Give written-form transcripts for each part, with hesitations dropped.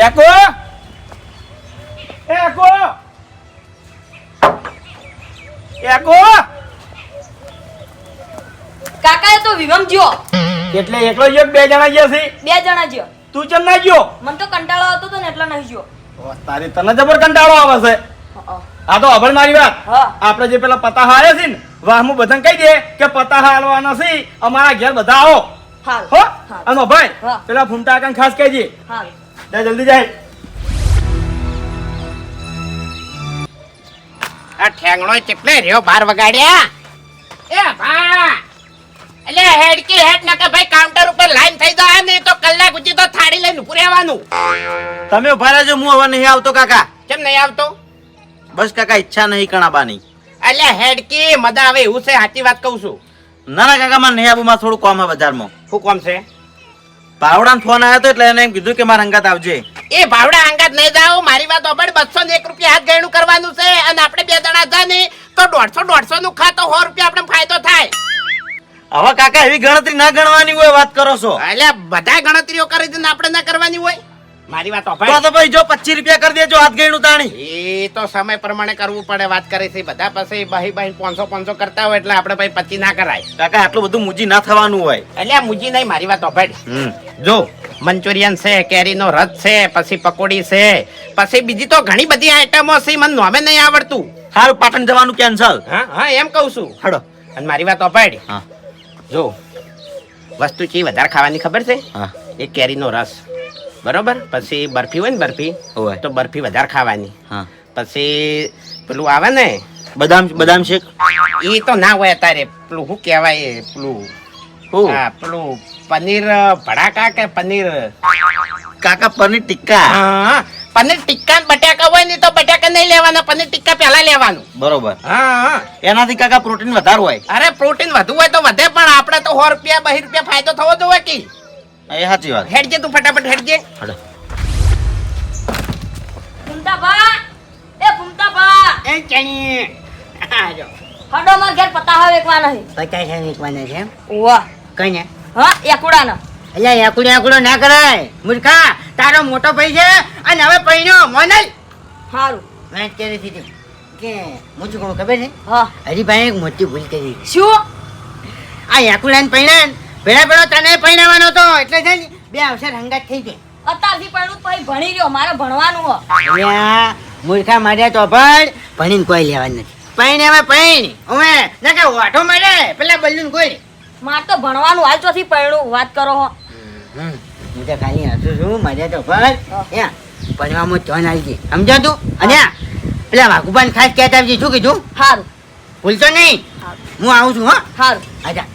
એકો એકો એકો કાકા એ તો વિવમ જ્યો. એટલે એકલો ગયો કે બે જણા ગયા છે? 2 જણા જ્યો. તું ચમ ના ગયો? મને તો કંટાળો આવતો તો ને એટલે નહીં જ્યો. તારી તને જબર કંટાળો આવે છે. આ તો અભણ મારી વાત. હા. આપણે જે પેલા પતાહા આવ્યા છે ને વાહમું બધાને કહી દે કે પતાહા હાલવાના છે, અમારા ઘેર બધા આવો. હાલ હો હાલ. અને ભાઈ હા. પેલા ફૂમતા કાકા ખાસ કહેજે. હાલ. જા જલ્દી જાય. આ ઠેંગણો કેટલે રહ્યો 12 વગાડ્યા. એ ભા એટલે હેડકી હેડ ના કે ભાઈ કાઉન્ટર ઉપર લાઈન થઈ જાય ને તો કલાક સુધી તો થાળી લઈને ઉભું રહેવાનું. તમે ઉભા રહેજો, હું હવે નહીં આવતો કાકા. કેમ નહીં આવતો? બસ કાકા ઈચ્છા નહીં કણાબાની. એટલે હેડકી મજા આવે એવું છે, સાચી વાત કહું છું. ના ના કાકા મારે નહીં આવું, મારે થોડું કામ છે બજારમાં. શું કામ છે? પાવડાનો ફોન આવ્યો હતો એટલે એને એમ કીધું કે મારા અંગાત આવજે. એ ભાવડા અંગાત નહીં જાવ, મારી વાત ઓબડ 201 રૂપિયા હાથ ગયણું કરવાનું છે અને આપણે 2 જણા જા ને તો 150 નું ખાતો 100 રૂપિયા આપણે ફાયદો થાય. હવે કાકા એવી ગણતરી ના ગણવાની હોય, વાત કરો છો. એટલે બધા ગણતરીઓ કરી દે ને આપણે ના કરવાની હોય. મારી વાત તો ઓબડ. તો ભાઈ જો 25 રૂપિયા કરી દેજો હાથ ગયણું તાણી. એ તો સમય પ્રમાણે કરવું પડે, વાત કરે છે બધા પાસે બહી 500 કરતા હોય એટલે આપણે ભાઈ 25 ના કરાય. કાકા આટલું બધું મૂજી ના થવાનું હોય. એટલે આ મુજી નહીં, મારી વાત ઓબડ. જો મંચુરિયન છે, કેરીનો રસ છે, પછી પકોડી છે, પછી બીજી તો ઘણી બધી આઈટમો છે, મને નામે નહીં આવડતું. હારું પાટણ જવાનું કેન્સલ. હા હા એમ કહું છું. હડો. અને મારી વાત ઓબડ. હા જો વસ્તુ ચી વધારે ખાવાની ખબર છે? હા એક કેરીનો રસ, બરોબર. પછી બરફી હોય ને બરફી, હોય. તો બરફી વધારે ખાવાની. હા પછી પેલું આવે ને બદામ શેક. એ તો ના હોય અત્યારે. પેલું શું કહેવાય પેલું? હું હા પેલું પનીર ભડાકા કે પનીર, કાકા પનીર ટિક્કા. હા પનીર ટિક્કા ને બટાકા હોય ને તો બટાકા નહીં લેવાના, પનીર ટિક્કા પહેલા લેવાનું. બરોબર. હા એનાથી કાકા પ્રોટીન વધારે હોય. અરે પ્રોટીન વધુ હોય તો વધે, પણ આપણે તો 100 રૂપિયા 2 રૂપિયા ફાયદો થવો જોઈએ કે. એ સાચી વાત. હેડજે તું ફટાફટ હેડજે. હડો. ફૂમતા બા, એ ફૂમતા બા, એ ચણી આજો હડો માર ઘેર પતાહા વેકવાના છે. 50 વેચવાના છે એમ? વાહ. કઈ હા એકુડાના. એટલે એકુડો ના કરાય મૂર્ખા, તારો મોટો ભાઈ છે અને હવે પૈણ્યો મોનલ હારું. વાત કરી હતી કે હું શું કહું ખબર છે? હા. હરીભાઈ એક મોટી ભૂલ કરી. શું? આ એકુડાને પૈણાન ભેળા તને પૈણાવાનો હતો એટલે છે ને 2 અવસર હંગાત થઈ ગઈ. અત્યારથી પણ પછી ભણી રહ્યો, મારે ભણવાનું હો. અલ્યા મૂર્ખા માર્યા તો ભણીને કોઈ લેવાનું નથી. પૈણ હવે પૈણ હવે ના કે વાઠો મળે પેલા બલ્લુન કોઈ. મારે તો ભણવાનું હાલ ચોથી પડ્યું, વાત કરો હો. હું તો ખાલી હસું છું, મજા તો ભણવામાં ધ્યાન આવી ગઈ, સમજાતું? અને પેલા વાઘુબાન ખાસ કહેતા આવજે, શું કીધું? હારું ભૂલતો નહીં. હું આવું છું. હા હારું. આજા.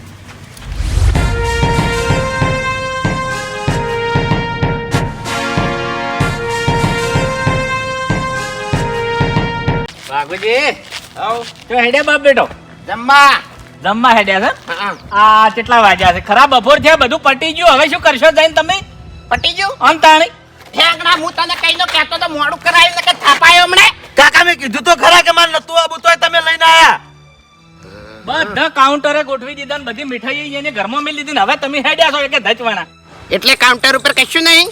બાબુજી આવ તો હેડે બાપ બેટો જમવા. જમવા હેડ્યા છે. હા આ કેટલા વાગ્યા છે? ખરા બપોર છે, બધું પટી ગયું. હવે શું કરશો જઈને તમે? પટી ગયું. અંતાણી ઠેકડા હું તને કઈ નો કહેતો તો મોડું કરાયું ને કે થાપાયો હમણે. કાકા મેં કીધું તો ખરા કે મારે નતું આવું, તોય તમે લઈને આયા. બધા કાઉન્ટરે ગોઠવી દીધા ને બધી મીઠાઈ એને ઘરમાં મેલી દીધી ને હવે તમે હેડ્યા છો કે ધચવાના? એટલે કાઉન્ટર ઉપર કશું નહીં.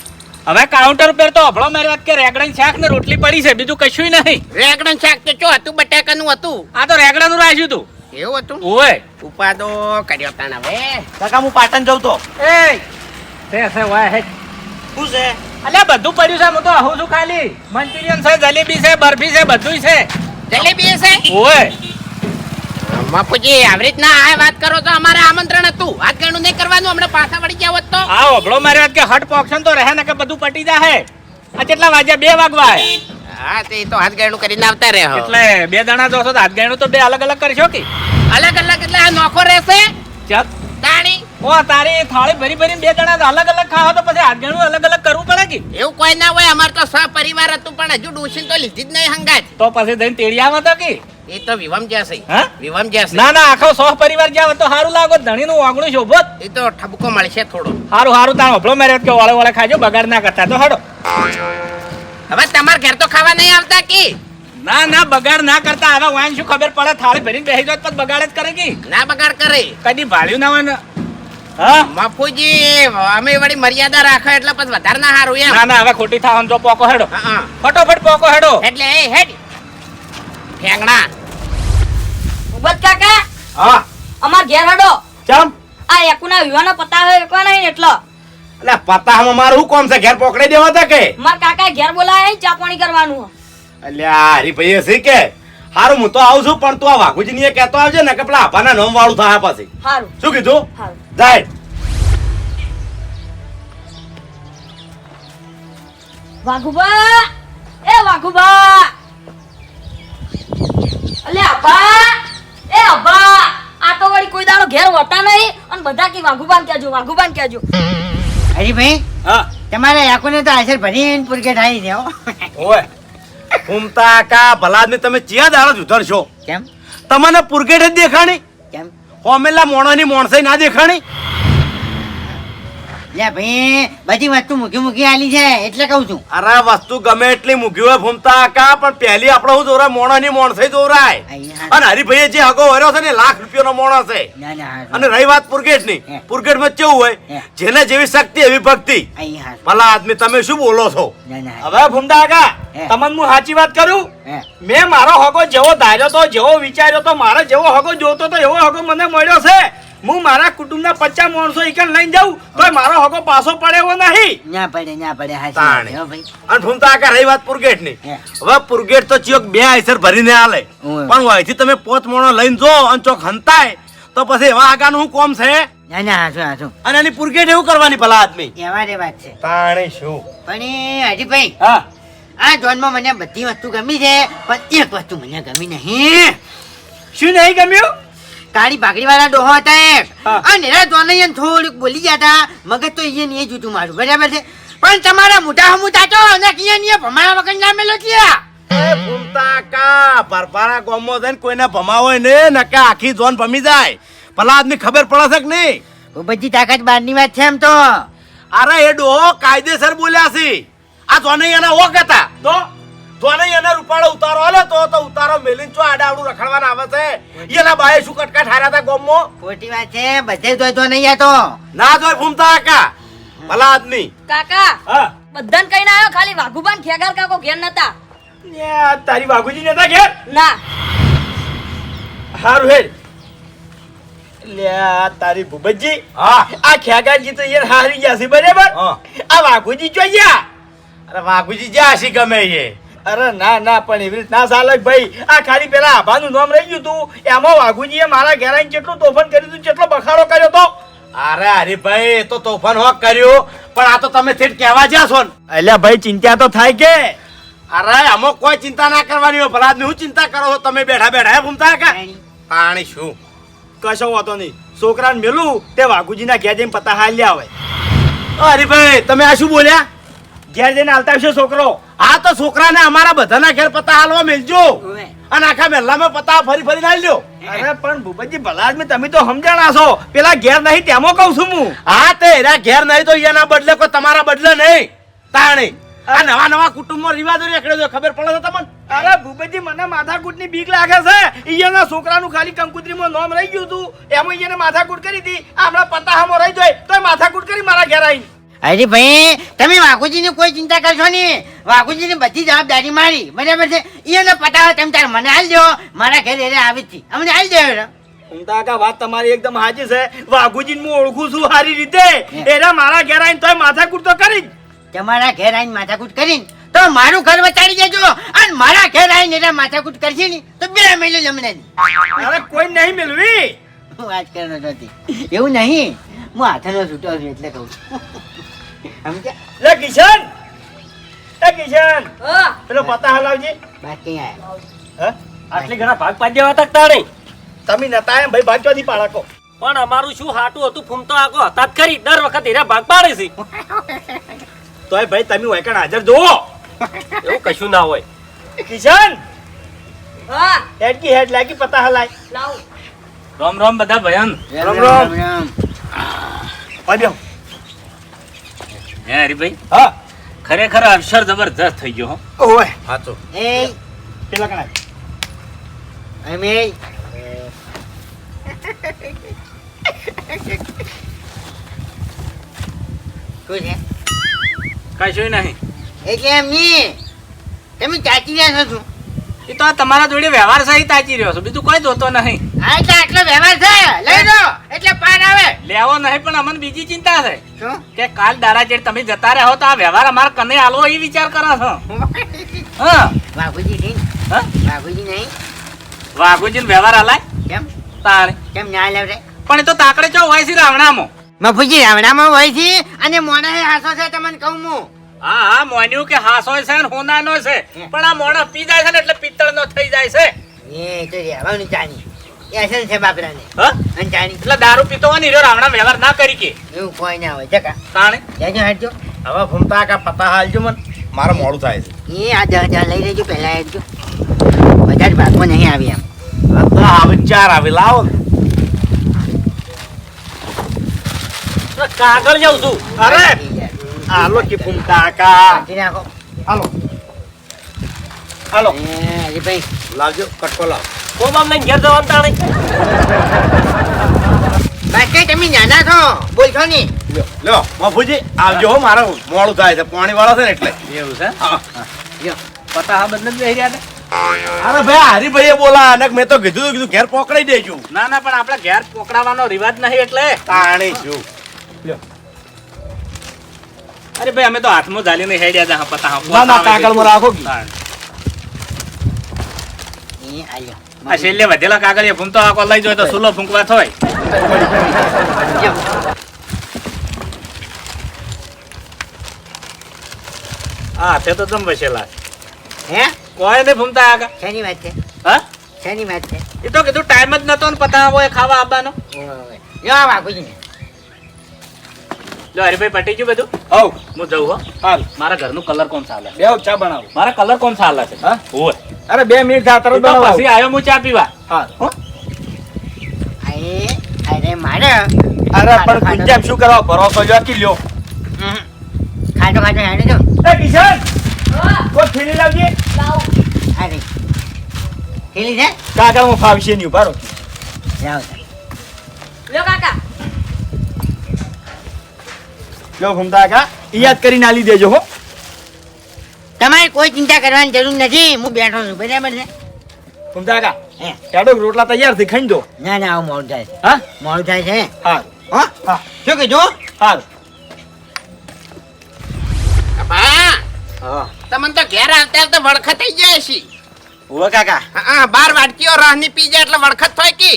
હવે કાઉન્ટર ઉપર તો અભળો મારી વાત કે રેગડાની શાક ને રોટલી પડી છે, બીજું કશું નહીં. રેગડન શાક તો ચો હતું, બટાકાનું હતું. આ તો રેગડાનું રાખ્યું તું. એવું હતું? ઓય ઉપાદો કર્યો તાણ હવે. કાકા હું પાટણ જઉં તો. એ છે વાય હે. શું છે? અલ્યા બધું પડ્યું છે, હું તો આવું છું ખાલી. મંચુરિયન છે, જલેબી છે, બરફી છે, બધું છે. જલેબી છે? ઓય બાપુજી આવી રીતના આ વાત કરો તો અમારે આમંત્રણ હતું. વાત ગણું નહીં કરવાનું, હમણાં પાછા વળી ગયા હોત તો. આ અભળો મારી વાત કે હટ પોક્શન તો રહે ને કે બધું પટી જાહે. આ કેટલા વાગ્યા? 2 વાગવા આયા. હા તે તો હાથ ગણું કરીને આવતા રહે. એટલે 2 જણા જોશો તો હાથ ગાયણું તો 2 અલગ અલગ કરશો કે? અલગ અલગ એટલે આ નોખો રહેશે ચલ તાણી. ઓ તારી થાળી ભરી ભરીને 2 જણા અલગ અલગ ખાવા તો પછી હાથ ગાયણું અલગ અલગ કરવું પડે કે? એવું કોઈ ના હોય, અમાર તો સહપરિવાર હતું પણ હજુ ડોશીને તો લીધી જ નહીં હંગાત. તો પછી જઈને તેડી આવો તો કે? એ તો વિવમ જશે. હા? વિવમ જશે. ના ના આખો સોહ પરિવાર જાવ તો સારું લાગો. ધણીનું વાગણું શોભત. એ તો ઠપકો મળશે થોડો. સારું સારું તાણ અભળો મારી વાત કે વાળે વાળે ખાજો, બગાડ ના કરતા તો હડો. હવે તમાર ઘર તો ખાવા નહીં આવતા કે? ના ના બગાડ ના કરતા. હવે વાન શું ખબર પડે? થાળી ભરીને બેસી જાય તો બગાડ જ કરે કે? ના બગાડ કરે. કદી ભાળ્યું ના હોય ને. હા બાપુજી અમે વળી મર્યાદા રાખો એટલે પછી વધારે ના હારું એમ ના ના હવે ખોટી થાવ જો પોકો હેડો હા ફટોફટ પોકો હેડો એટલે એ હેડ ઠેંગણા ભૂપત કાકા હા અમાર ઘેર હડો ચમ આ એકુના વિવાહનો પતા હોય એકવા નહીં એટલો એટલે પતામાં મારું શું કોમ છે ઘેર પકડી દેવા તા કે માર કાકા ઘેર બોલાય ચા પાણી કરવાનું અલ્યા હરીભાઈ એ કે હારું હું તો આવું છું પણ તું આ વાઘુજી ની કહેતો આવજે ને કે પેલા આભાના નામ વાળું થાય પછી હારું શું કીધું હારું જાય વાઘુબા એ વાઘુબા અલે અબ્બા એ અબ્બા આ તો વળી કોઈ દાડો ઘેર હોતા નહીં અને બધા કે વાઘુબાન કહેજો હરીભાઈ હા તમારે યાકોને તો આશર ભરીને પુરકે ઠાઈ દે હો. ઓય ઘૂમતા કા ભલાદને તમે ચિયા દાડો જુધર છો કેમ તમને પુરગેટ જ દેખાણી કેમ હોમેલા મોણોની મોણસાઈ ના દેખાણી લે ભાઈ બધી વસ્તુ મૂકી આલી છે એટલે કહું છું અરે વસ્તુ ગમે એટલી મૂકી હોય ભૂમતા કા પણ પહેલી આપણે હું દોરાય મોણોની મોણસાઈ દોરાય અહીંયા. અને હરીભાઈએ જે હગો વર્યો છે ને ₹1,00,000 નો મોણો છે ના ના અને રહી વાત પુરગેટ ની હે. પુરગેટ માં કેવું હોય હે. જેને જેવી શક્તિ એવી ભક્તિ અહીંયા ભલા આદમી તમે શું બોલો છો ના ના હવે ભૂમડા કાકા હે. તમને હું સાચી વાત કરું હે. મેં મારો હગો જેવો ધાર્યો તો જેવો વિચાર્યો તો મારે જેવો હગો જોતો તો એવો હગો મને મળ્યો છે હું મારા કુટુંબના 50 માણસો એકન લઈને જાઉં તો મારો હગો પાછો પડે એવો નહીં ના પડે હાચી તાણે. વાત છે હો ભાઈ અને ભૂમતા કા રહી વાત પુરગેટ ની હે. હવે પુરગેટ તો ચિયોક બે આઈસર ભરીને આલે ઓય. પણ અહીંથી તમે 5 મોણો લઈને જો અને ચોક હંતાય તો પછી એવા આગાનું શું કોમ છે ના ના હાચું અને એની પુરગેટ એવું કરવાની ભલા આદમી એવા રે વાત છે તાણે શું પણ એ હરીભાઈ હા આ જોનમાં મને બધી વસ્તુ ગમી છે પણ એક વસ્તુ મને ગમી નહીં શું નહીં ગમ્યું કાળી પાઘડી વાળા ડોહો હતા એક હા. અને એના જોનૈયન થોડુંક બોલી ગયા હતા મગજ તો ઈ ને એ જૂઠું મારું બરાબર છે પણ તમારા મોટા હમુતા તો અને કિયા ને ભમાયા વગર ના મેલો ગયા એ ભૂમતા કા પરપારા ગોમો થઈને કોઈને ભમાવો ને નકે આખી જોન ભમી જાય ભલા આદમી ખબર પડે છે કે નહીં બહુ બધી તાકાત બહારની વાત છે એમ તો અરે એ ડોહો કાયદેસર બોલ્યા છે આ જોનૈયાના ઓક હતા તો જોનૈયાના રૂપાળો ઉતારો આલે તો ઉતારો મેલીન ચો આડાવડું રખડવાના આવે છે એના બાએ શું કટકા ઠાર્યા હતા ગોમમાં ખોટી વાત છે બધે જોઈ તો નહીં તો ના જોય ભૂમતા કા ભલા આદમી કાકા હા બધાને કહીને આવ્યો ખાલી વાઘુબાન ખેગાર કાકો ઘેર નતા ન્યા તારી બાગુજી નતા ઘેર ના હારું હેડ લ્યા તારી ભૂપતજી હા આ ખેગારજી તો યાર હારી ગયા છે બરાબર હા. આ વાઘુજી જોઈ ગયા અરે વાઘુજી જ્યાં હશી ગમે એ અરે ના ના પણ એવી રીત ના ચાલે ભાઈ આ ખાલી પેલા આભાનું નામ રહી ગયું તું એમાં વાઘુજીએ મારા ઘેર આવીને કેટલું તોફાન કર્યું તું કેટલો બખાડો કર્યો તો અરે હરીભાઈ એ તો તોફાન હોક કર્યું પણ આ તો તમે ઠેઠ કહેવા જ્યાં છો ને અલ્યા ભાઈ ચિંતા તો થાય કે અરે આમાં કોઈ ચિંતા ના કરવાની હોય ભલા આદમી હું ચિંતા કરો છો તમે બેઠા બેઠા હે ભૂમતા કા પાણી શું કશો વાતો નહીં છોકરાને મેલું તે વાઘુજીના ઘેર જઈને પતા હાલ લે આવે હરીભાઈ તમે આ શું બોલ્યા ઘેર જઈને હાલતા આવશે છોકરો આ તો છોકરાને અમારા બધાના ઘેર પતા હાલવા મેલજો અને આખા મહેલામાં પતા ફરી ફરી ના લ્યો અરે પણ ભૂપતજી ભલા આદમી તમે તો સમજાણા છો પેલા ઘેર નહીં તેમાં કહું છું હું હા તે એના ઘેર નહીં તો એના બદલે કોઈ તમારા બદલે નહીં તાણી આ નવા નવા કુટુંબમાં રિવાજો રેખડે છે ખબર પડે છે તમને અરે ભૂપતજી મને માથાકૂટની બીક લાગે છે ઈયાના છોકરાનું ખાલી કંકુત્રીમાં નામ રહી ગયું હતું એમાં ઈયાને માથાકૂટ કરી હતી આ હમણાં પતાહામાં રહી જાય તો માથાકૂટ કરી મારા ઘેર આવીને અરે ભાઈ તમે વાઘુજીની કોઈ ચિંતા કરશો નહીં વાઘુજીની બધી જવાબદારી મારી બરાબર છે એને પતાવો તમે તાર મને હાલ દો મારા ઘરે એને આવી જ અમને હાલ દો ઉમતાકા વાત તમારી એકદમ સાચી છે વાઘુજીને હું ઓળખું છું સારી રીતે એના મારા ઘેર આવીને તોય માથાકૂટ તો કરી જ તમારા ઘેર આવીને માથાકૂટ કરીને તો મારું ઘર બચાડી દેજો અને મારા ઘેર આવીને એના માથાકૂટ કરશે ને તો બે મહિનો જમને અરે કોઈ નહીં મેળવી હું વાત કરતો નથી એવું નહીં હું હાથનો છૂટો છું એટલે કહું સમજ્યા લે કિશન એ કિશન હા પેલો પતા હલાવજે બાકી આયા હા આટલી ઘણા ભાગ પાડ્યા હતા તાણે તમે નતા એમ ભાઈ ભાગ્યોથી પાડકો પણ અમારું શું હાટું હતું ફૂમતો આગો હતા જ ખરી દર વખત એના ભાગ પાડે છે તોય ભાઈ તમે વૈકણ હાજર જોવો એવું કશું ના હોય કિશન હા હેડ કી હેડ લાગી પતા હલાય લાવ રામ રામ બધા ભયન રામ રામ. રામ પાડ્યો હે હરીભાઈ હા ખરેખર અવસર જબરજસ્ત થઈ ગયો હો ઓય સાચું એ પેલા કણા અમે શું છે કશું નહીં. એટલે એમ નહીં તમે ચાચી રહ્યા છો શું એ તો આ તમારા જોડે વ્યવહાર સહિત તાચી રહ્યો છું, બીજું કોઈ જોતો નહીં. હા એટલે આટલો વ્યવહાર છે લઈ લો એટલે પાર આવે લેવો નહીં, પણ અમને બીજી ચિંતા છે શું કે કાલ દાડા ચેડ તમે જતા રહો તો આ વ્યવહાર અમારા કને આલવો એ વિચાર કરો છો. હા વાઘુજી નહીં હા વાઘુજી નહીં વાઘુજીને વ્યવહાર આલાય કેમ તારે, કેમ ના લેવડે પણ એ તો તાકડે ચો હોય છે રાવણામાં. મફુજી રાવણામાં હોય છે અને મોણા હાસો છે તમને કહું હું હા હા મોન્યું કે હાસોય છે ને હોનાનો છે, પણ આ મોણા પી જાય છે ને એટલે પિત્તળનો થઈ જાય છે. એ તો રહેવાનું ચાની એ અસલ છે બાપરાને હા અને ચાની એટલે દારૂ પીતો હોય ને હીરો રાવણા વ્યવહાર ના કરી કે એવું કોઈ ના હોય જકા તાણે જજો હટજો હવે ભૂમતા કા પતા હાલજો મને મારે મોડું થાય છે એ આ 10,000 લઈ લેજો પહેલા હટજો બધા જ ભાગમાં નહીં આવી એમ હવે ચાર આવે લાવો ને. કાગળ જાઉં છું. અરે હાલો કે ફૂમતા કા કાઢી નાખો હાલો હાલો અરે ભાઈ લાવજો કટકો લાવ કોમ આમ લઈને ઘેર જવાનું તાણે. બાકી તમે નાના છો બોલશો નહીં લ્યો મફુજી આવજો હો મારે મોડું થાય છે પાણી વાળો છે ને એટલે એવું છે હા. લ્યો. પતા હા બદલે જ રહી રહ્યા હતા. અરે ભાઈ હરીભાઈએ બોલા અને મેં તો કીધું ઘેર પકડાઈ દેજો ના ના, પણ આપણે ઘેર પોકડાવાનો રિવાજ નહીં એટલે. તાણી છું અરે ભાઈ અમે તો હાથમાં ઝાલીને હેડ્યા હતા પતા હા. ના ના કાગળમાં રાખો કે તાણે. એ આલ્યો આ છેલ્લે વધેલા કાગળ એ ફૂમતો આખો લઈ જાય તો સુલો ફૂંકવા થોય. લ્યો. હા તે તો જમ બસેલા હે કોઈ નહીં ફૂમતા આગા. શેની વાત છે હા શેની વાત છે એ તો કીધું ટાઈમ જ નતો ને પતા હોય ખાવા આવવાનો. ઓય. લ્યો આ વાઘુજી જો હરીભાઈ પટી ગયું બધું. હવ હું જઉં હો. હાલ મારા ઘરનું કલર કોણ ચાલે? બેવ ચા બનાવો મારા કલર કોણ ચાલે છે? હા ઓય. અરે 2 મિનિટ થયા તરત એ તો બનાવો પછી આવ્યો હું ચા પીવા. હા અરે મારે અરે પણ ગુંજામ શું કરવા ભરોસો જો કી લ્યો ખાટો ખાટો હેડે જો એ કિશન કોઈ થેલી લાવજે અરે ખેલી છે કાગળમાં ફાવશે નહીં ઉભારો જાઓ લ્યો કાકા લ્યો ફૂમતા કા યાદ કરીને આલી દેજો હો તમારે કોઈ ચિંતા કરવાની જરૂર નથી હું બેઠો છું બરાબર છે ફૂમતા કા હે ચાડો રોટલા તૈયાર થી ખાઈ દો ના ના આવું મોડું થાય છે હા મોડું થાય છે હા હો હા શું કીધું હા બા હા તમને તો ઘેર આવતા આવતા વળખત થઈ જાય છે. ઓવે કાકા હા 12 વાટકીઓ રાહની પી જાય એટલે વળખત થાય કે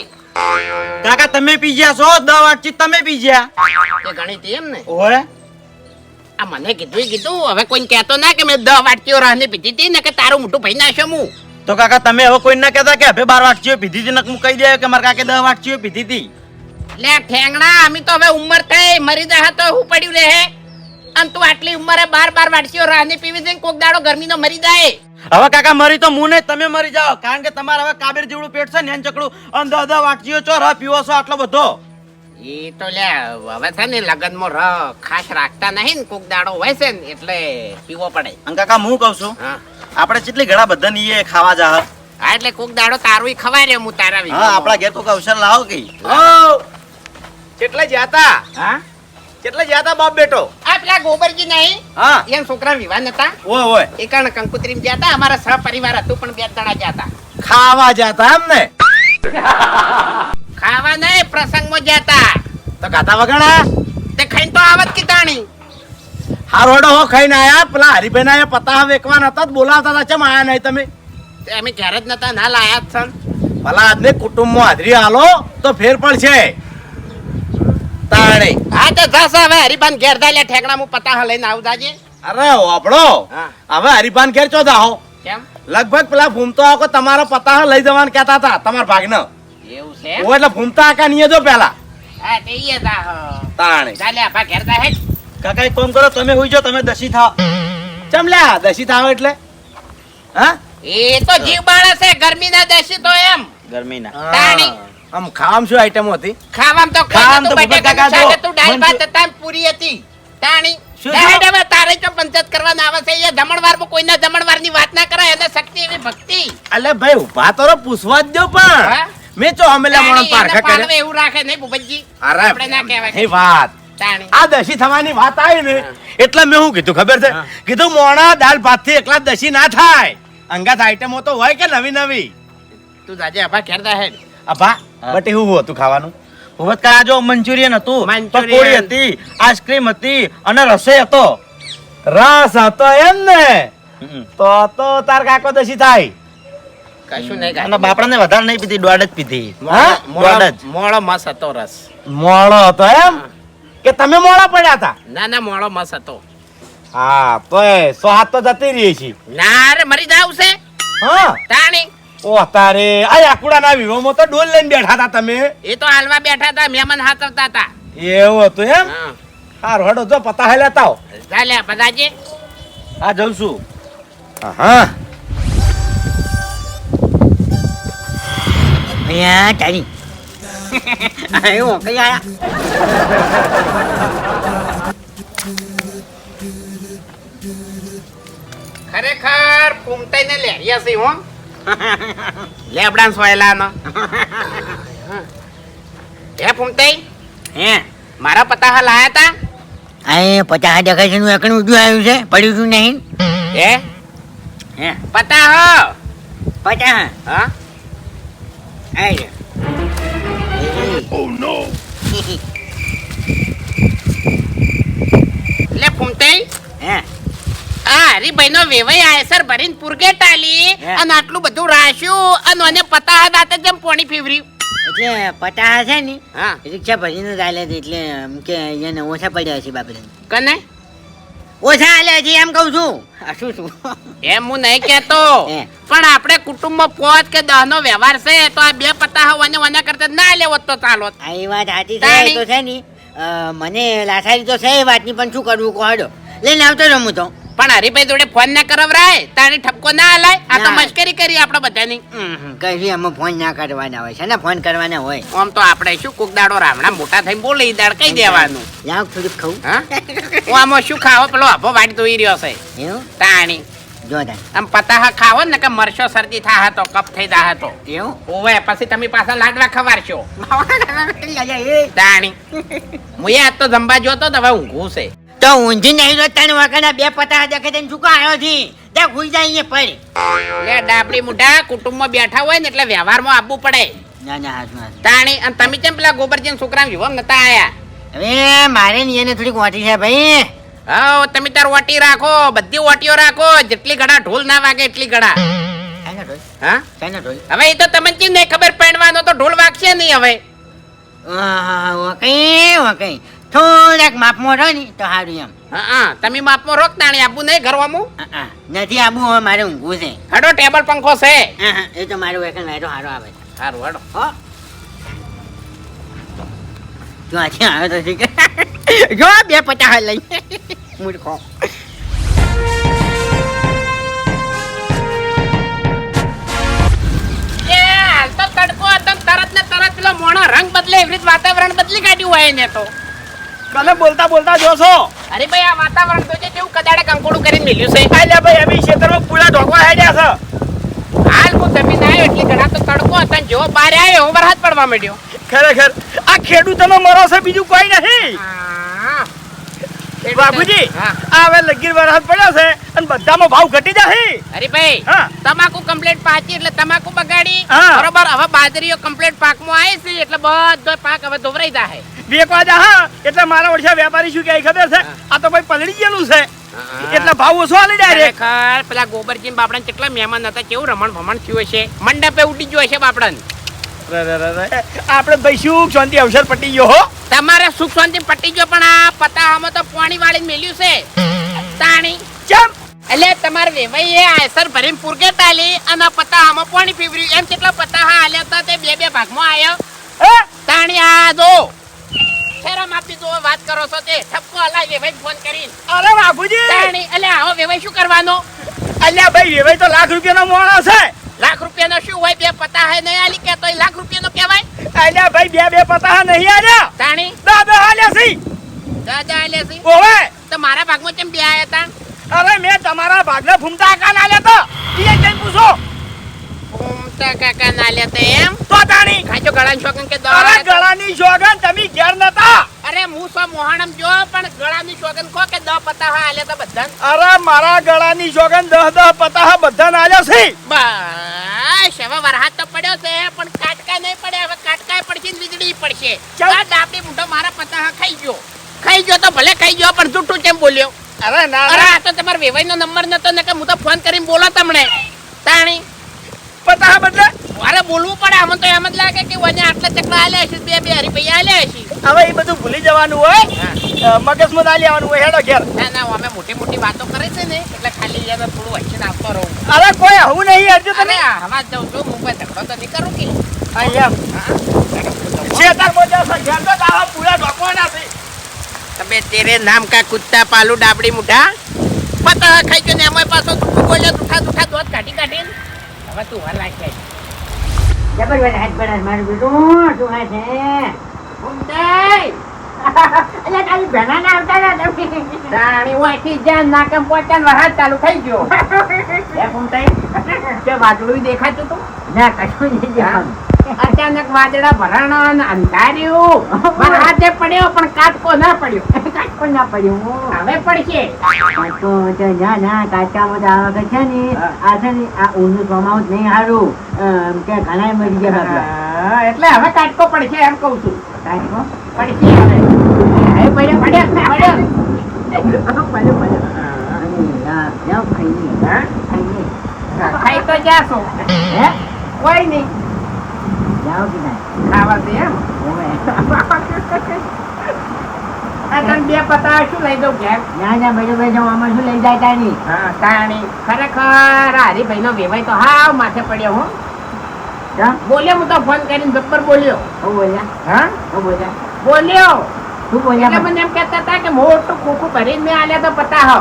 કાકા તમે પી ગયા છો 10 વાટકી તમે પી ગયા તે ગણી હતી એમ ને. ઓવે આ મને કીધું હવે કોઈને કહેતો ના કે મેં 10 વાટકીઓ રાહની પીધી હતી ને કે તારું મોટું ભાઈ નાખ્યો હું. તો કાકા તમે હવે કોઈ ના કહેતા કે હવે 12 વાટકીઓ પીધી હતી નક કહી દે કે મારા કાકે 10 વાટકીઓ પીધી હતી લે ઠેંગણા અમે તો હવે ઉંમર થઈ મરી જા તો હું પડ્યું લે હે અને તું આટલી ઉંમરે 12 વાટકીઓ રાહની પીવી દે કોક દાડો ગરમીનો મરી જાય. હવે કાકા મરી તો મું નહીં તમે મરી જાઓ કારણ કે તમારે હવે કાબેર જેવડું પેટ છે ને એન ચકડું અને 10 વાટકીઓ ચો રહ પીવો છો આટલો બધો એ તો લે હવે છે ને લગનમાં ખાસ રાખતા નહીં ને કોક દાડો હોય છે ને એટલે પીવો પડે. અને કાકા હું કહું છું હા આપણે કેટલી ઘણા બધા ની ખાવા જા હા એટલે કોક દાડો તારું ખવાય રે હું તારા હા વિશે. આપણા ઘેર કોક અવસર લાવો કે કેટલા જાતા હા કેટલા જાતા બાપ બેટો આ પેલા ગોબરજી નહીં હા એમ છોકરા વિવાહ નતા ઓય ઓય એ કારણ કંકુત્રીમાં ગયા હતા અમારા સહપરિવાર હતું પણ 2 જણા ગયા હતા. ખાવા જાતા એમ ને ખાવા નહીં પ્રસંગમાં ગયા હતા. તો ગાતા વગણા તે ખાઈને તો આવત કીધાણી. હારોડો હો ખાઈને આયા પેલા હરીભાઈ ના પતા વેકવાના હતા બોલાવતા હતા ચમ આયા નહીં તમે તે અમે ઘેર જ નતા ના લાયા જ છન. ભલા આદમી કુટુંબમાં હાજરી હાલો તો ફેર પડશે તાણે હા તો જશે હવે હરિભાન ઘેર દા લે ઠેકડા હું પતા લઈને આવું જાજે. અરે વાપડો હા હવે હરીભાન ઘેર ચો જાઓ કેમ લગભગ પેલા ભૂમતો આકો તમારા પતા લઈ જવાનું કહેતા હતા તમારા ભાગનો એવું છે ઓ એટલે ભૂમતા આકા નહીં જો પેલા હા તે ઈ જા તાણે ચાલે આપા ઘેર દા હે. કાકા એક કામ કરો તમે હોઈ જાઓ તમે દસી થાવ ચમ લ્યા દશી થાવ એટલે હા એ તો જીવ બાળે છે ગરમી ના દેશી તો એમ ગરમીના તાણી. આમ ખાવામાં શું આઈટમ હતી ખાવામાં તો ખાવામાં તો બટાકાનું કાકા શાક જો, હતું, દાળ મન ભાત હતા, પૂરી હતી તાણી. શું હેડ હવે તારે જો પંચાયત કરવાના આવે છે એ જમણવારમાં કોઈના જમણવારની વાત ના કરાય એને શક્તિ એવી ભક્તિ અલે ભાઈ ઉભા તો રહો, પૂછવા જ દો પણ હા? મેં ચો અમેલા મોણ તાણી, પારખા એને પાલવે કરે એવું રાખે નહીં ભૂપતજી અરે આપણે ના કહેવાય. એ વાત તાણી આ દશી થવાની વાત આવી ને એટલે મેં શું કીધું ખબર છે કીધું મોણા દાળ ભાત થી એકલા દશી ના થાય અંગાત આઈટમો તો હોય કે નવી નવી તું જાજે અભા ઘેર જા હેડ અભા બટ એવું હતું ખાવાનું હોવત કા જો મંચુરિયન હતું મંચુરિયન. પકોડી હતી આઈસ્ક્રીમ હતી અને રસોઈ હતો રસ હતો એમ ને તો તાર કાકો દશી થાય કશું નહીં અને બાપડાને વધારે નહીં પીધી દોડ જ પીધી હા? દોડ જ મોળો મસ હતો રસ મોળો હતો એમ કે તમે મોળા પડ્યા હતા ના મોળો મસ હતો હા તો સો હાથ તો જતી રહી છે ના રે મરી જાવ છે હા તાણી ઓ તારે આ આકુડા ના વિવાહમાં તો ડોલ લઈને બેઠા હતા તમે એ તો હાલવા બેઠા હતા મહેમાન હાથવતા હતા એવું હતું એમ હા હારું હેડો જો પતા હે લેતા આવો. ચાલે બધાજી હા જઉં છું હા અહીંયા તારી આવ્યો કઈ આયા ખરેખર ફૂમતાઈને લેરિયા છે હો લેબડાન સોયલાનો એ ફૂમતાઈ હે મારા પતા હા લાયા તા આ 50 ટકા છે નું એકણ ઉડ્યું આવ્યું છે પડ્યું છું નહીં એ હે પતા હો 50 હા આય લે ફૂમતાઈ હે આ હરીભાઈ નો વેવાઈ આયસર ભરીને પુરગેટ આલી હે. અને આટલું બધું રાશ્યું અને મને પતા હા દાતે જેમ પોણી ફીવર્યું એટલે 50 છે ને હા રિક્ષા ભરીને જ આલ્યા છે એટલે એમ કે એને ઓછા પડ્યા છે બાપરે કને ઓછા આલ્યા છે એમ કહું છું આ શું છું એમ હું નહીં કેતો હે. પણ આપણે કુટુંબમાં 5 કે 10 નો વ્યવહાર છે તો આ બે પતા વને વને કરતા ના લેવો તો ચાલો આ એ વાત સાચી છે તાણી. એ તો છે ને મને લાસારી તો છે એ વાતની પણ શું કરવું કહો હાડો લઈને આવતો રમું તો પણ હરીભાઈ જોડે ફોન ના કરવરાય તાણી ઠપકો ના હલાય આ તો ના. મશ્કરી કરી આપણે બધાની કઈ અમે ફોન ના કરવાના હોય છે ને ફોન કરવાના હોય આમ તો આપણે શું કોક દાડો રામણા મોટા થઈને બોલી દાડ કઈ દેવાનું લાવ થોડુંક ખાવું હા હું આમાં શું ખાવો પેલો આભો વાટ ધોઈ રહ્યો છે એવું તાણી જો તાન આમ પતાહ ખાવો ને કે મરશો શરદી થા તો કપ થઈ જા તો એવું ઓવે પછી તમે પાછા લાડવા ખવારશો તાણી મુએ આજ તો જમવા જોતો તો હવે ઊંઘું છે તો ઊંધી નહીં તો તને વાકના બે પતા દેખે તને શું આવ્યો છે ત્યાં ખુઈ જાય અહીંયા પડ લે ડાબડી મુઢા કુટુંબમાં બેઠા હોય ને એટલે વ્યવહારમાં આવવું પડે ના ના હાથ માં તાણી અને તમે કેમ પેલા ગોબરજીન છોકરા વિવાહ નતા આયા હવે મારે ને એને થોડીક વાટી છે ભાઈ હા તમે તાર વાટી રાખો બધી વાટીઓ રાખો જેટલી ઘડા ઢોલ ના વાગે એટલી ઘડા કાંઈ ના ઢોલ હા કાંઈ ના ઢોલ હવે એ તો તમને કેમ નહીં ખબર પહેણવાનો તો ઢોલ વાગશે નહીં હવે વકઈ થોડાક માપમાં રહો ને તો સારું એમ હા તમે માપમાં રોક તાણી આપવું નહીં ઘરવાનું નથી આબુ હવે મારે ઊંઘવું છે હડો ટેબલ પંખો છે એ તો મારું વેકન વાયરો સારો આવે છે સારું હડો હો જો આજે આવ્યો તો ઠીક જો 250 લઈ મૂર્ખો એ હાલ તો તડકો હતો ને તરત ને તરત પેલો મોણો રંગ બદલે એવી રીતે વાતાવરણ બદલી કાઢ્યું હોય ને તો કને બોલતા બોલતા જોશો અરે ભાઈ આ વાતાવરણ તો કેવું કદાડે કંકોડું કરીને મિલ્યું છે આલ્યા ભાઈ અમે ખેતરમાં પૂરા ઢોકવા હેડ્યા છે હાલ હું જમીન આવ્યો એટલે ઘણા તો તડકો હતો ને જેવો બહાર આવ્યો એવો વરસાદ પડવા માંડ્યો ખરેખર આ ખેડૂતોનો મરો છે બીજું કોઈ નહીં બાબુજી હા. આ હવે લગીર વરસાદ પડ્યો છે અને બધામાં ભાવ ઘટી જશે અરે ભાઈ હા. તમાકુ કમ્પ્લીટ પાકી એટલે તમાકુ બગાડી હા. બરોબર હવે બાજરીઓ કમ્પ્લીટ પાકમાં આવી છે એટલે બધો પાક હવે ધોવરાઈ જાય વેકવા જા હા એટલે મારા વર્ષે વેપારી શું કહે ખબર છે આ તો ભાઈ પલળી ગયેલું છે એટલે ભાવ ઓછો આલી ડાયરેક્ટ ખરેખર પેલા ગોબરજી બાપડા કેટલા મહેમાન હતા કેવું રમણ ભમણ થયું હશે મંડપે ઉડી ગયો હશે બાપડા આપણે ભાઈ શું શાંતિ અવસર પટી ગયો હો તમારે સુખ શાંતિ પટી ગયો પણ આ પતાહામાં તો પાણી વાળીને મેલ્યું છે તાણી ચમ એટલે તમારે વેવાઈ એ આયસર ભરીને પુરગેટ આલી અને પતાહામાં પાણી પીવર્યું એમ કેટલા પતાહા આલ્યા હતા તે બે ભાગમાં આવ્યો હે તાણી આ દો શરમ આપી દો વાત કરો છો તે ઠપકો હલાય વેવાઈ ફોન કરીને અરે બાપુજી તાણી એટલે આવો વેવાઈ શું કરવાનો અલ્યા ભાઈ વેવાઈ તો લાખ રૂપિયાનો માણસ છે લાખ રૂપિયાનો શું હોય બે પતાહા નહીં આલી કે તો લાખ રૂપિયાનો કહેવાય અલ્યા ભાઈ બે પતા નહીં આલ્યા તાણી દાદા આલ્યા છે દાદા આલ્યા છે ઓવે તો મારા ભાગમાં કેમ બે આયા હતા અરે મેં તમારા ભાગને ફૂમતા કાન આલ્યા તો ઈ જઈને પૂછો ઘૂમતા કાકા ના આલ્યા હતા એમ તો તાણી ખાજો ગળાની શોખન કે અરે દવા ગળાની સોગન તમે ઘેર નતા અરે હું સો મોહાણમ જો પણ ગળાની સોગન કો કે 10 પતાહા આલે તો બધાને અરે મારા ગળાની સોગન 10 પતાહા બધાને આલ્યા છે. બસ હવે વરસાદ તો પડ્યો છે પણ કાટકા નહીં પડે. હવે કાટકા પડશે ને વીજળી પડશે. ચાલ. આ ડાબડી મૂઠો મારા પતાહા ખાઈ ગયો તો ભલે ખાઈ ગયો પણ જૂઠું કેમ બોલ્યો? અરે ના અરે ના આ તો તમારો વેવાઈનો નંબર નતો ને કે હું તો ફોન કરીને બોલો તમને તાણી. પતાહા બદલે અરે બોલવું પડે. આમ તો એમ જ લાગે કે વને આટલા ચકડા આલ્યા છે, બે હરીફૈયા આલ્યા છે. હવે એ બધું ભૂલી જવાનું હોય, મગજમાં ના લેવાનું હોય. હેડો ઘેર. ના ના અમે મોટી મોટી વાતો કરે છે ને એટલે ખાલી એને થોડું વચ્ચે આવતો રહું. અરે કોઈ આવું નહીં હજુ અરે તમે હવા જાઉં છું હું કોઈ ઝઘડો તો નહીં કરું કે શેતાર મોજા છે ઘેર તો દાવા પૂરા ઢોકવાના છે. તમે તેરે નામ કા કુત્તા પાલુ ડાબડી મુઠા પતા ખાઈ ગયો ને એમાં પાછો તું બોલ્યો દુઠા દોત કાઢીને હવે તું હર લાગે જબરજસ્ત હાથ પડાય મારું બેટું. શું હાથ છે? ઉંડાઈ અલ્યા તારી ભેણા ના આવતા ને તમે. તાણી વાથી જાન નાકમ પોચાન વરસાદ ચાલુ થઈ ગયો. એ ઉંડાઈ તે વાદળું દેખાતું તું ના કશું નહીં દેખાતું. અચાનક વાદળા ભરાણો અને અંધાર્યું વરસાદે પડ્યો પણ કાટકો ના પડ્યો. કાટકો ના પડ્યો. હવે પડશે. કાટકો તો ના ના કાટકામાં તો આ વખત છે ને આ છે ને આ ઊંધું ચોમાવું જ નહીં સારું. કે ઘણા મરી ગયા બાપલા. એટલે હવે કાટકો પડશે એમ કઉ છું. કાટકો પડશે હવે. હવે પડ્યો પડ્યો પડ્યો. હા? ખાઈ તો જાશો હે કોઈ નહીં જાઓ કે ના ખાવા દે એમ. આ તને બે પતા શું લઈ દઉં ઘેર? ના ના બરોબર છે આમાં શું લઈ જાય તારી. હા તાણી ખરેખર આ હરીભાઈનો વેવાઈ તો હાવ માથે પડ્યો હું બોલ્યો. હું તો ફોન કરીને જબ્બર બોલ્યો. શું બોલ્યા? હા શું બોલ્યા? બોલ્યો શું એટલે બોલ્યા? મને એમ કહેતા હતા કે મોટું ખોખું ભરીને મેં આલ્યા તો પતા હો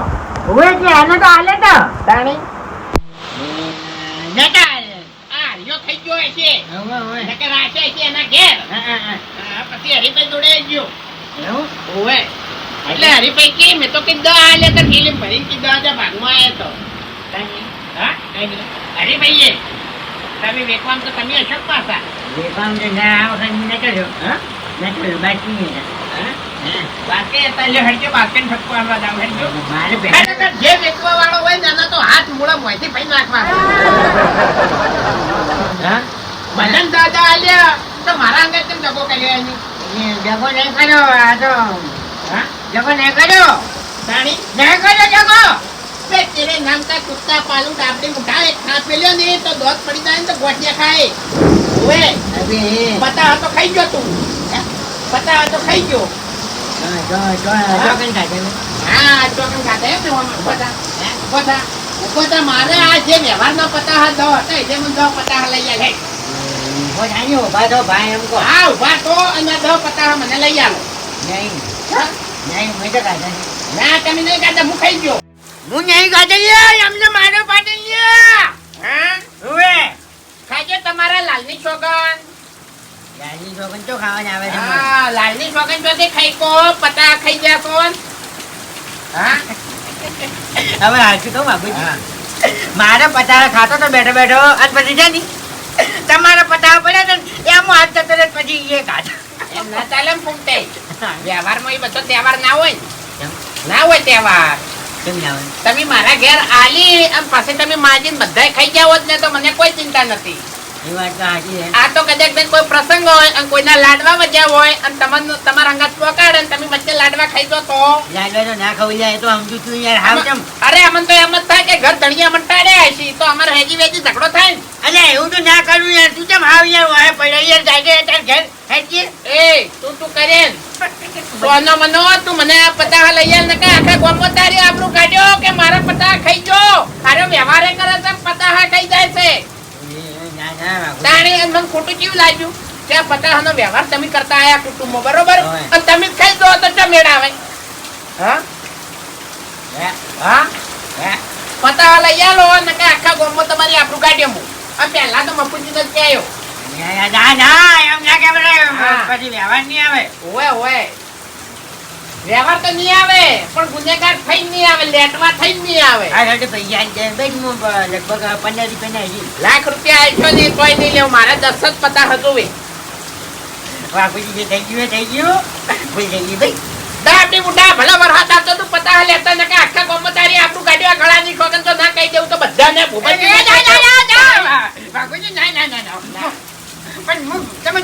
હવે કે આને તો હાલે તો તાણી નકા આ હરિયો થઈ ગયો હશે હવે હવે નકર આશે હશે એના ઘેર. હા, પછી હરીભાઈ જોડે ગયો. એવું ઓવે એટલે હરીભાઈ કે મેં તો કીધું આલે તો ફિલ્મ ભરીને કીધું આજે ભાગમાં આવ્યો તો. હા હરીભાઈએ તમે વેચવામાં તો તમે અશોક પાછા. વેપાર તો ના આ વખત ન કર્યો. હા ન કર્યો બાકી નહીં. બાકી હતા એટલે હરજો બાસ્કેટ ઠપકો આલવા જાવ હરજો. મારે ખરેખર જે વેચવા વાળો હોય ને એના તો હાથ મૂળા મોંથી પૈ નાખવા. હા ભજન દાદા આલ્યા તો મારા અંગે તેમ ડબો કર્યો એની. જગો નહીં કર્યો આ તો હા જગો નહીં કર્યો તાણી નહીં કર્યો જગો. બે તેરે નામ કા કુત્તા પાલુ ડાબડી મુઠા એક ખાસ પેલ્યો ને તો દોત પડી જાય ને તો ગોઠિયા ખાય. ઓવે અબે પતા હતો ખાઈ ગયો તું. પતા હતો ખાઈ ગયો. જો કઈ કાઢે ને. હા ચોકન ખાતે એમ ને પતા પતા પતા મારે આ જે વ્યવહારનો પતા હા દો હતા એટલે મને 10 પતા લઈ આલે. હો જાણ્યો ઉભા તો ભાઈ એમ કહો. હા ઉભા તો અને 10 પતા મને લઈ આલો. નહીં હા? નહીં મેં તો કાઢે નહીં. ના તમે નહીં કાઢા હું ખાઈ ગયો. હું નહીં કાઢે એમને મારો પાડે હા હવે ખાજો તમારા લાલની છોકન. ગાડી છોકન તો ખાવાને આવે છે હા લાલની છોકન જોતે ખાઈ કો પતા ખાઈ ગયા કોણ. હા હવે હાચું કહું બાબુજી મારા પતારા ખાતો તો બેઠો બેઠો અને પછી છે ને તમારા પતારા પડ્યા ને એમ હાથ જતો રહે પછી એ ખાતા. એમ ના ચાલે એમ ફૂમતે. વ્યવહારમાં એ બધો તહેવાર ના હોય ના હોય તહેવાર. કેમ ના આવે? તમે મારા ઘેર આલી અને પછી તમે માજીને બધાય ખાઈ ગયા હોત ને તો મને કોઈ ચિંતા નથી. એ વાત તો સાચી છે. આ તો કદાચ બેન કોઈ પ્રસંગ હોય અને કોઈના લાડવા વજ્યા હોય અને તમારા અંગાત પકાડે ને તમે વચ્ચે લાડવા ખાઈ દો તો લાડવા તો ના ખવાઈ જાય એ તો સમજુ છું યાર હાવ કેમ. અરે અમન તો એમ જ થાય કે ઘર ધણિયા અમન ટાળ્યા હશે તો અમારે હેજી વેજી ઝઘડો થાય ને. અલે એવું તો ના કરું યાર તું કેમ હાવ યાર વાહે પડ્યો યાર જાય તાર ઘર હેજી. એ તું કરે ને સોનો મનો તું મને આ પતા લઈ આલ ને કે આખા ગામમાં તારી આબરૂ કાઢ્યો કે મારા પતા ખાઈ જો. અરે વ્યવહારે કરે છે પતા ખાઈ જાય છે. ના ના બાબુ. તાણી અને મને ખોટું કેવું લાગ્યું કે આ પતાહાનો વ્યવહાર તમે કરતા આયા કુટુંબમાં બરોબર હોય. અને તમે જ ખાઈ દો તો ચા મેળ આવે. હા હે? હા હે? પતાહા લઈ આલો અને કે આખા ગામમાં તમારી આબરૂ કાઢ્યો હું. આ પહેલા તો મફુજીને જ કહેયો. ના ના એમ ના કહેવાય. હા. પછી વ્યવહાર નહીં આવે. ઓય ઓય વ્યવહાર તો નહીં આવે પણ ગુનેગાર થઈ નહીં આવે લેટવા થઈ નહીં આવે. આ સાથે પૈસા આવી જાય ભાઈ હું લગભગ 15 રૂપિયા ના આવી. લાખ રૂપિયા આપ્યો ને તોય નહીં લેવું મારા 10 જ પતા હતું. બાપુજી જે થઈ ગયું એ થઈ ગયું ભૂલ થઈ ગઈ ભાઈ દાબડી બુડા ભલા વરસાદ આવતો તું પતા લેતા ને કે આખા ગામમાં તારી આપણું ગાડીઓ ગળા ની ખોકન તો ના કહી દેવું તો બધાને ભૂપતજી બાપુજી ના પણ હું તમે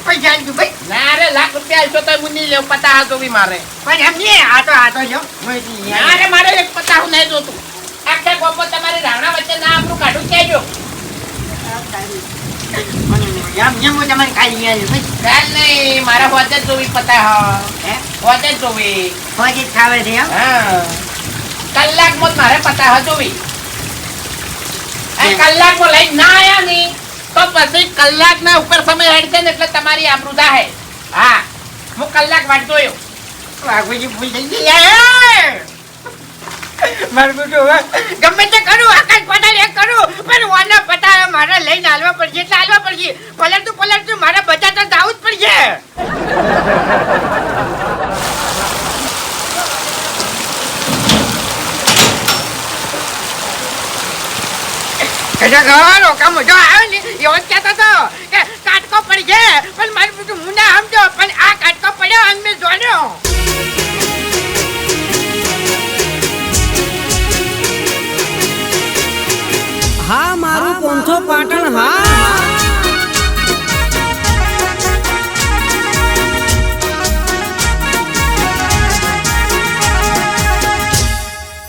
પૈસા આલજો ભાઈ ના રે લાખ રૂપિયા આલશો તો હું નહીં લેવું પતા હાલ તો બી મારે પણ એમ નહીં આ તો જો ના રે મારે એક પતા હું નહીં જોતું આખા ગામમાં તમારી રાણા વચ્ચે ના આપણું કાઢું કહેજો એમ હું તમારે કાઢી આલ્યું ભાઈ ચાલ નહીં મારા હોજે જ જોવી પતા હા હે હોજે જ જોવી ફોજી ખાવે છે એમ હા કલાકમાં જ મારે પતા હા જોવી કલાકમાં લઈ ના આયા ની તો પછી કલાકના ઉપર સમય હેડશે ને એટલે તમારી આબરૂ જાહે હા હું કલાક વાટ જોયો બાપુજી ભૂલ થઈ ગઈ મારું બેટું હવે ગમે તે કરું આકાશ પટાલ એક કરું પણ વાના પટા મારે લઈને હાલવા પડશે એટલે હાલવા પડશે પલટતું મારે બચાતા જવું જ પડશે ખરેખર ઓકા મજો આવે ને એવો જ કહેતો હતો કે કાટકો પડશે પણ મારું બેટું હું ના સમજો પણ આ કાટકો પડ્યો અને મેં જોડ્યો હા મારું 505